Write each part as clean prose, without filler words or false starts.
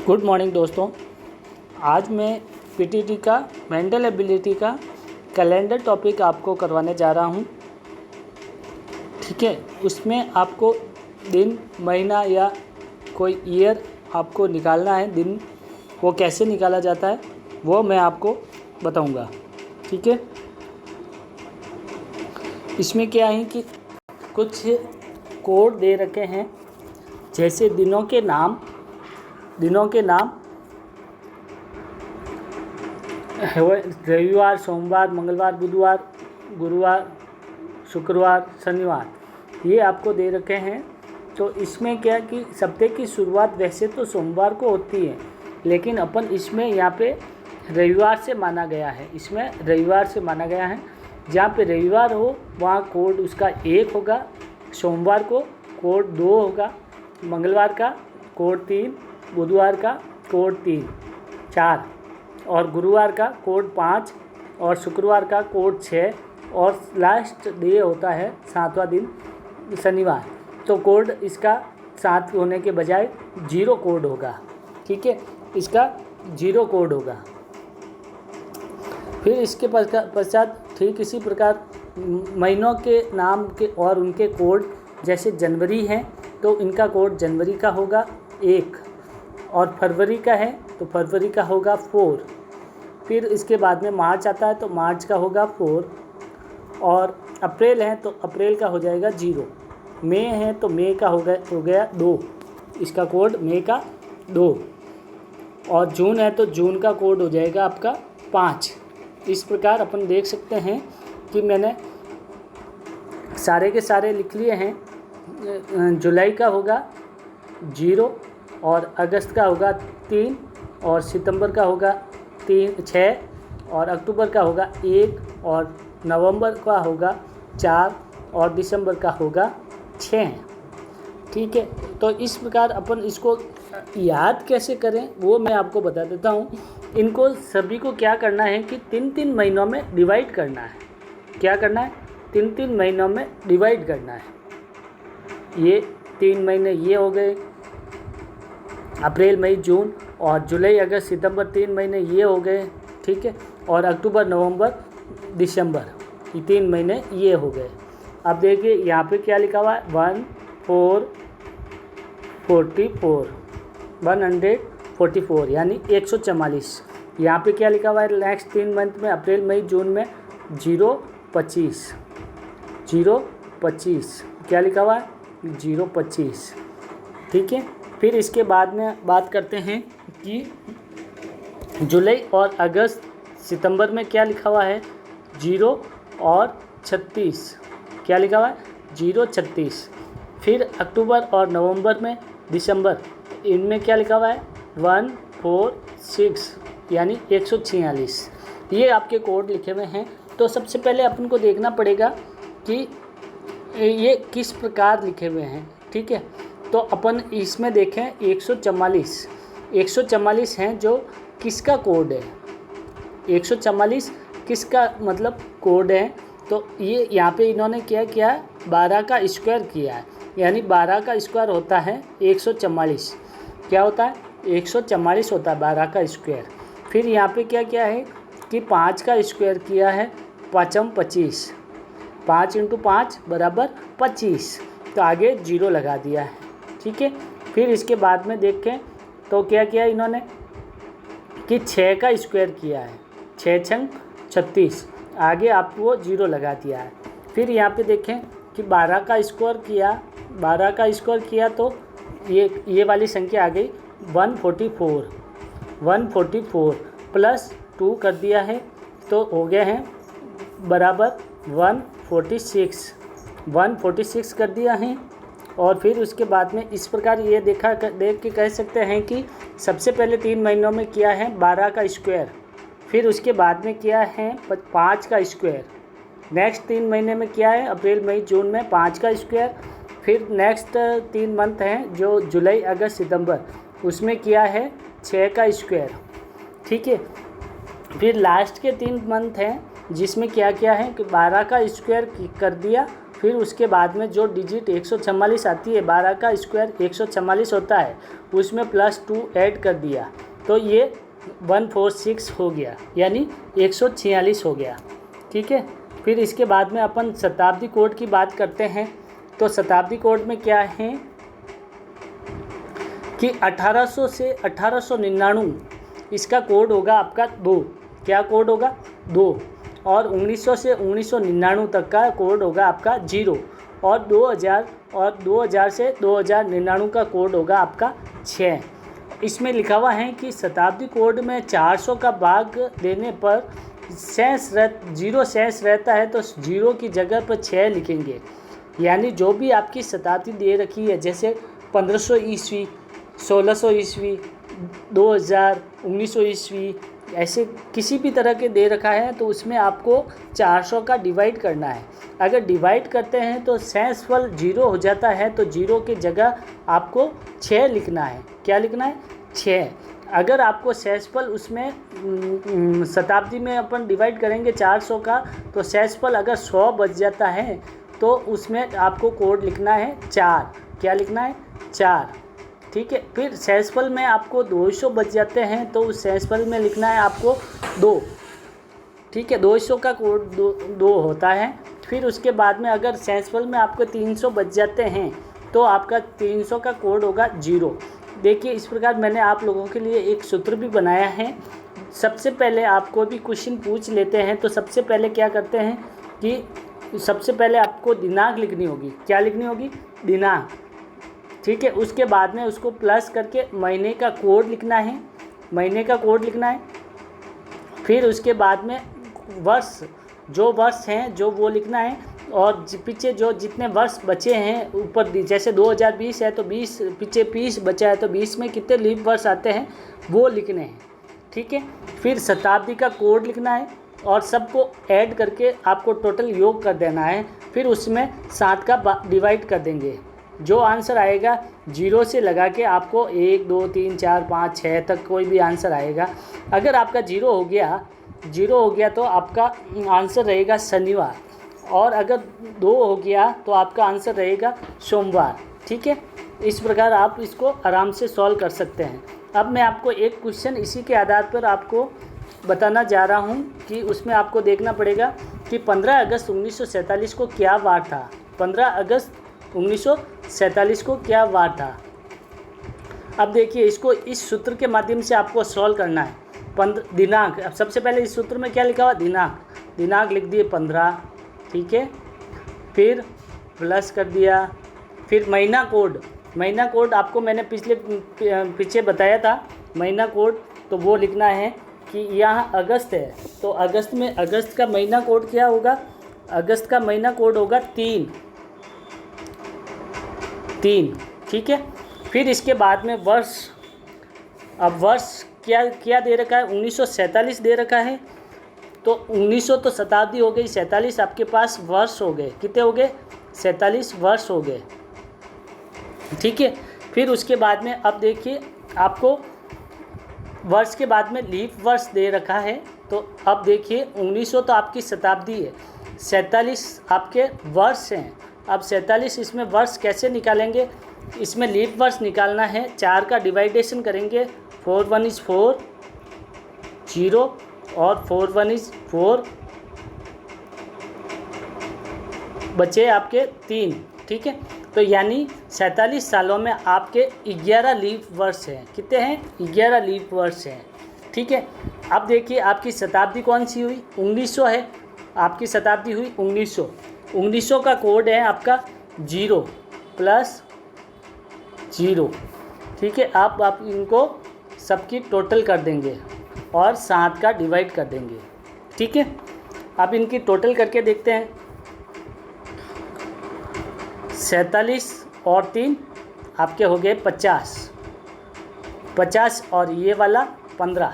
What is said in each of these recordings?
Good morning दोस्तों। आज मैं पीटीटी का मेंटल एबिलिटी का कैलेंडर टॉपिक आपको करवाने जा रहा हूं। ठीक है, उसमें आपको दिन, महीना या कोई ईयर आपको निकालना है। दिन वो कैसे निकाला जाता है वो मैं आपको बताऊंगा। ठीक है, इसमें क्या है कि कुछ कोड दे रखे हैं, जैसे दिनों के नाम रविवार, सोमवार, मंगलवार, बुधवार, गुरुवार, शुक्रवार, शनिवार, ये आपको दे रखे हैं। तो इसमें क्या कि सप्ताह की शुरुआत वैसे तो सोमवार को होती है, लेकिन अपन इसमें यहाँ पे रविवार से माना गया है। जहाँ पे रविवार हो वहाँ कोड उसका 1 होगा, सोमवार को कोड 2 होगा, मंगलवार का कोड 3, बुधवार का कोड 4 और गुरुवार का कोड 5 और शुक्रवार का कोड 6 और लास्ट डे होता है 7वां दिन शनिवार। तो कोड इसका 7 होने के बजाय 0 कोड होगा। ठीक है, इसका 0 कोड होगा। फिर इसके पश्चात ठीक इसी प्रकार महीनों के नाम के और उनके कोड, जैसे जनवरी है तो इनका कोड जनवरी का होगा 1 और फरवरी का है तो फरवरी का होगा 4। फिर इसके बाद में मार्च आता है तो मार्च का होगा 4 और अप्रैल है तो अप्रैल का हो जाएगा 0। मई है तो मई का हो गया 2, इसका कोड मई का 2 और जून है तो जून का कोड हो जाएगा आपका 5। इस प्रकार अपन देख सकते हैं कि मैंने सारे के सारे लिख लिए हैं। जुलाई का होगा 0 और अगस्त का होगा 3 और सितंबर का होगा 6 और अक्टूबर का होगा 1 और नवंबर का होगा 4 और दिसंबर का होगा 6। ठीक है, तो इस प्रकार अपन इसको याद कैसे करें वो मैं आपको बता देता हूँ। इनको सभी को क्या करना है कि 3-3 महीनों में डिवाइड करना है। क्या करना है? 3-3 महीनों में डिवाइड करना है। ये 3 महीने ये हो गए, अप्रैल, मई, जून, और जुलाई, अगस्त, सितंबर 3 महीने ये हो गए। ठीक है, और अक्टूबर, नवंबर, दिसंबर, ये 3 महीने ये हो गए। अब देखिए यहाँ पे क्या लिखा हुआ है, 144 यानी 144। यहाँ पे क्या लिखा हुआ है नेक्स्ट 3 मंथ में, अप्रैल, मई, जून में 025 क्या लिखा हुआ है 025। ठीक है, फिर इसके बाद में बात करते हैं कि जुलाई और अगस्त, सितंबर में क्या लिखा हुआ है 0 और 36। क्या लिखा हुआ है 036। फिर अक्टूबर और नवंबर में, दिसंबर, इनमें क्या लिखा हुआ है 146 यानी 146। ये आपके कोड लिखे हुए हैं। तो सबसे पहले अपन को देखना पड़ेगा कि ये किस प्रकार लिखे हुए हैं। ठीक है, तो अपन इसमें देखें 144 हैं जो किसका कोड है, 144 किसका मतलब कोड है। तो ये यहाँ पे इन्होंने क्या किया है 12 का स्क्वायर किया है, यानी 12 का स्क्वायर होता है 144। क्या होता है 144 होता है 12 का स्क्वायर। फिर यहाँ पे क्या किया है कि 5 का स्क्वायर किया है 5 25, 5 × 5 = 25, तो आगे 0 लगा दिया है। ठीक है, फिर इसके बाद में देखें तो क्या किया इन्होंने कि 6 का स्क्वायर किया है, 6 × 36, आगे आपको 0 लगा दिया है। फिर यहाँ पे देखें कि 12 का स्क्वायर किया तो ये वाली संख्या आ गई 144 प्लस 2 कर दिया है तो हो गए हैं बराबर 146 कर दिया है। और फिर उसके बाद में इस प्रकार ये देख के कह सकते हैं कि सबसे पहले 3 महीनों में किया है 12 का स्क्वायर, फिर उसके बाद में किया है 5 का स्क्वायर, नेक्स्ट 3 महीने में किया है अप्रैल, मई, जून में 5 का स्क्वायर, फिर नेक्स्ट 3 मंथ हैं जो जुलाई, अगस्त, सितंबर, उसमें किया है 6 का स्क्वायर। ठीक है, फिर लास्ट के 3 मंथ हैं जिसमें क्या किया है कि 12 का स्क्वायर कर दिया, फिर उसके बाद में जो डिजिट 144 आती है, 12 का स्क्वायर 144 होता है, उसमें +2 ऐड कर दिया तो ये 146 हो गया, यानी 146 हो गया। ठीक है। फिर इसके बाद में अपन शताब्दी कोड की बात करते हैं। तो शताब्दी कोड में क्या है कि 1800 से 1899 इसका कोड होगा आपका 2। क्या कोड होगा? 2। और 1900 से 1999 तक का कोड होगा आपका 0। और 2000 से 2099 का कोड होगा आपका 6। इसमें लिखा हुआ है कि शताब्दी कोड में 400 का भाग देने पर जीरो शेष रहता है, तो 0 की जगह पर 6 लिखेंगे। यानी जो भी आपकी शताब्दी दे रखी है, जैसे 1500 ईस्वी, 1600 ईस्वी, 2000, 1900 ईस्वी, ऐसे किसी भी तरह के दे रखा है, तो उसमें आपको 400 का डिवाइड करना है। अगर डिवाइड करते हैं तो शेषफल 0 हो जाता है, तो 0 की जगह आपको 6 लिखना है। क्या लिखना है? 6। अगर आपको शेषफल उसमें शताब्दी में अपन डिवाइड करेंगे 400 का, तो शेषफल अगर 100 बच जाता है तो उसमें आपको कोड लिखना है 4। क्या लिखना है? 4। ठीक है। फिर शेषफल में आपको 200 बच जाते हैं, तो उस शेषफल में लिखना है आपको 2। ठीक है। 200 का कोड 2 होता है। फिर उसके बाद में अगर शेषफल में आपको 300 बच जाते हैं, तो आपका 300 का कोड होगा 0। देखिए, इस प्रकार मैंने आप लोगों के लिए एक सूत्र भी बनाया है। सबसे पहले आपको भी क्वेश्चन पूछ लेते हैं, तो सबसे पहले क्या करते हैं कि सबसे पहले आपको दिनांक लिखनी होगी। क्या लिखनी होगी? दिनांक। ठीक है। उसके बाद में उसको प्लस करके महीने का कोड लिखना है। महीने का कोड लिखना है। फिर उसके बाद में वर्ष, जो वर्ष हैं जो वो लिखना है, और पीछे जो जितने वर्ष बचे हैं ऊपर, जैसे 2020 है तो 20 पीछे 20 बचा है, तो 20 में कितने लीप वर्ष आते हैं वो लिखने हैं। ठीक है। फिर शताब्दी का कोड लिखना है और सबको ऐड करके आपको टोटल योग कर देना है। फिर उसमें 7 का डिवाइड कर देंगे। जो आंसर आएगा 0 से लगा के आपको 1 2 3 4 5 6 तक कोई भी आंसर आएगा। अगर आपका 0 हो गया तो आपका आंसर रहेगा शनिवार, और अगर 2 हो गया तो आपका आंसर रहेगा सोमवार। ठीक है। इस प्रकार आप इसको आराम से सॉल्व कर सकते हैं। अब मैं आपको एक क्वेश्चन इसी के आधार पर आपको बताना जा रहा हूं कि उसमें आपको देखना पड़ेगा कि 15 अगस्त 1947 को क्या वार था। 15 अगस्त 1947 को क्या वार था। अब देखिए, इसको इस सूत्र के माध्यम से आपको सॉल्व करना है। दिनांक, अब सबसे पहले इस सूत्र में क्या लिखा हुआ? दिनांक लिख दिए 15। ठीक है। फिर प्लस कर दिया। फिर महीना कोड आपको मैंने पीछे बताया था। महीना कोड तो वो लिखना है कि यहाँ अगस्त है, तो अगस्त का महीना कोड क्या होगा? अगस्त का महीना कोड होगा 3। ठीक है। फिर इसके बाद में वर्ष, अब वर्ष क्या दे रखा है? 1947 दे रखा है, तो 1900 तो शताब्दी हो गई, 47 आपके पास वर्ष हो गए। कितने हो गए? 47 वर्ष हो गए। ठीक है। फिर उसके बाद में अब देखिए, आपको वर्ष के बाद में लीप वर्ष दे रखा है, तो अब देखिए 1900 तो आपकी शताब्दी है, 47 आपके वर्ष हैं। अब 47 इसमें वर्ष कैसे निकालेंगे? इसमें लीप वर्ष निकालना है। 4 का डिवाइडेशन करेंगे, 4 1 is 4, 0 और 4 1 is 4, बचे आपके 3। ठीक है। तो यानी 47 सालों में आपके 11 लीप वर्ष हैं। कितने हैं? 11 लीप वर्ष हैं। ठीक है। अब देखिए, आपकी शताब्दी कौन सी हुई? 1900 है। आपकी शताब्दी हुई 1900। 1900 का कोड है आपका 0 + 0। ठीक है। आप इनको सबकी टोटल कर देंगे और 7 का डिवाइड कर देंगे। ठीक है। अब इनकी टोटल करके देखते हैं। 47 और 3 आपके हो गए 50 और ये वाला 15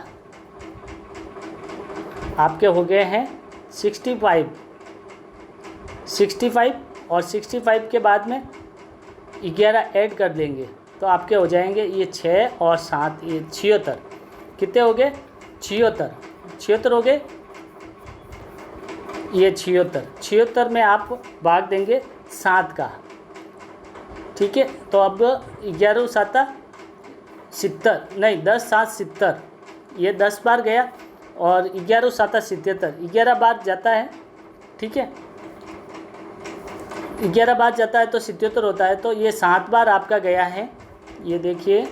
आपके हो गए हैं 65 और 65 के बाद में 11 ऐड कर देंगे, तो आपके हो जाएंगे ये 6 और 7, ये 76। कितने हो गए? 76 हो गए। ये 76 में आप भाग देंगे 7 का, ठीक है। तो अब 11 7 70, नहीं 10 7 70, ये 10 बार गया और 11 7 77, 11 बार जाता है, ठीक है। 11 बार जाता है तो 77 होता है, तो ये 7 बार आपका गया है। ये देखिए,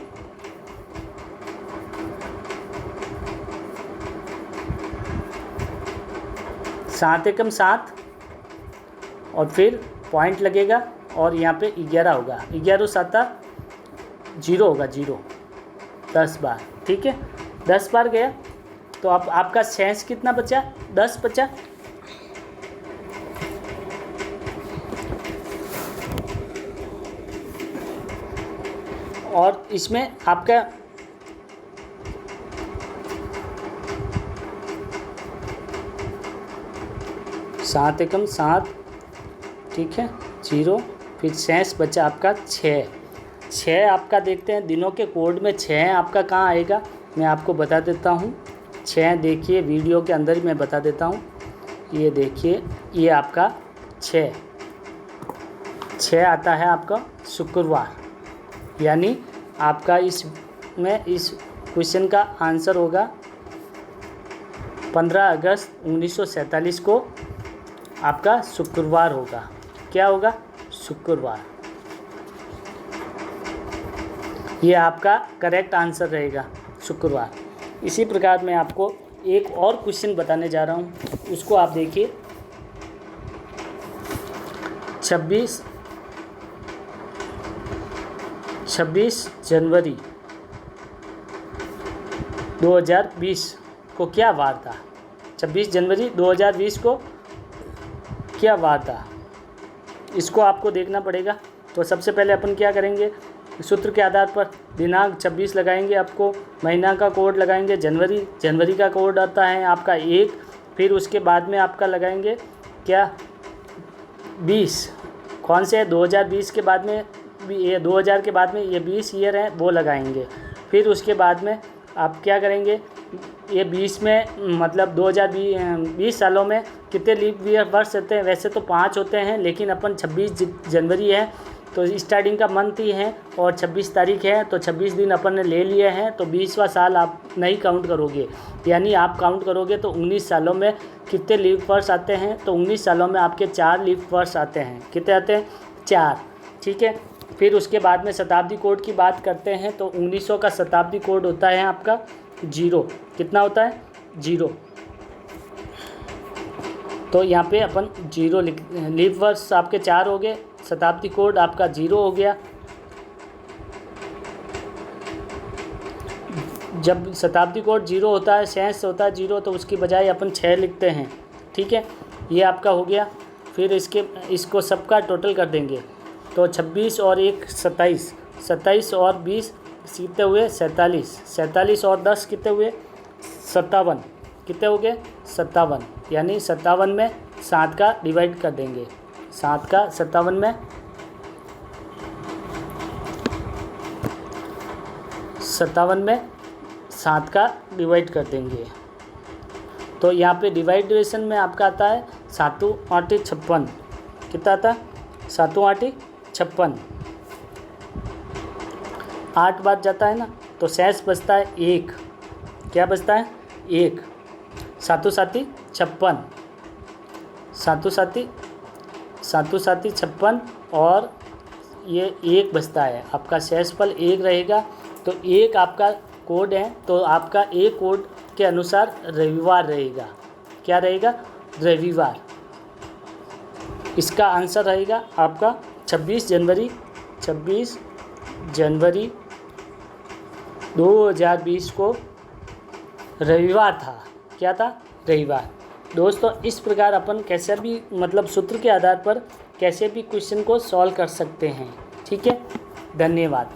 सात एकम 7 और फिर पॉइंट लगेगा और यहाँ पे 11 होगा, 11 7 0 होगा, 0 10 बार, ठीक है। 10 बार गया तो अब आपका शेष कितना बचा, 10 बचा। और इसमें आपका सात एकम 7, ठीक है, 0, फिर शेष बचा आपका 6 आपका देखते हैं दिनों के कोड में 6 आपका कहाँ आएगा, मैं आपको बता देता हूँ। 6 देखिए वीडियो के अंदर ही मैं बता देता हूँ। ये देखिए, ये आपका 6 आता है आपका शुक्रवार, यानी आपका इस क्वेश्चन का आंसर होगा 15 अगस्त 1947 को आपका शुक्रवार होगा। क्या होगा, शुक्रवार। ये आपका करेक्ट आंसर रहेगा, शुक्रवार। इसी प्रकार मैं आपको एक और क्वेश्चन बताने जा रहा हूँ, उसको आप देखिए। 26 जनवरी 2020 को क्या वार था। 26 जनवरी 2020 को क्या वार था, इसको आपको देखना पड़ेगा। तो सबसे पहले अपन क्या करेंगे, सूत्र के आधार पर दिनांक 26 लगाएंगे, आपको महीना का कोड लगाएंगे जनवरी का कोड आता है आपका 1, फिर उसके बाद में आपका लगाएंगे क्या 20, कौन से 2020 के बाद में, ये 2000 के बाद में ये 20 ईयर है वो लगाएंगे। फिर उसके बाद में आप क्या करेंगे, ये 20 में मतलब 2020 सालों में कितने लीप ईयर वर्ष होते हैं, वैसे तो 5 होते हैं, लेकिन अपन 26 जनवरी है तो स्टार्टिंग का मंथ ही है और 26 तारीख है, तो 26 दिन अपन ने ले लिए हैं, तो 20वां साल आप नहीं काउंट करोगे, यानी आप काउंट करोगे तो 19 सालों में कितने लीप वर्ष आते हैं, तो 19 सालों में आपके 4 लीप वर्ष आते हैं। कितने आते हैं, 4, ठीक है। फिर उसके बाद में शताब्दी कोड की बात करते हैं, तो 1900 का शताब्दी कोड होता है आपका 0, कितना होता है 0, तो यहाँ पे अपन 0 लीप वर्ष आपके 4 हो गए, शताब्दी कोड आपका 0 हो गया। जब शताब्दी कोड 0 होता है, शेष होता है 0, तो उसकी बजाय अपन 6 लिखते हैं, ठीक है। ये आपका हो गया। फिर इसको सबका टोटल कर देंगे, तो 26 और 1 27, 27 और 20 कितने हुए 47, 47 और 10 कितने हुए 57, कितने हो गए 57, यानी 57 में 7 का डिवाइड कर देंगे, 7 का 57 में 7 का डिवाइड कर देंगे। तो यहाँ पे डिवाइडेशन में आपका आता है 7 8 56, कितना आता है 7 8 56, 8 बार जाता है ना, तो शेष बचता है 1, क्या बचता है 1, 7 7 56, 7 7 56 और ये 1 बचता है, आपका शेषफल 1 रहेगा। तो 1 आपका कोड है, तो आपका एक कोड के अनुसार रविवार रहेगा, क्या रहेगा रविवार। इसका आंसर रहेगा आपका 26 जनवरी 2020 को रविवार था, क्या था रविवार। दोस्तों इस प्रकार अपन कैसे भी मतलब सूत्र के आधार पर कैसे भी क्वेश्चन को सॉल्व कर सकते हैं, ठीक है। धन्यवाद।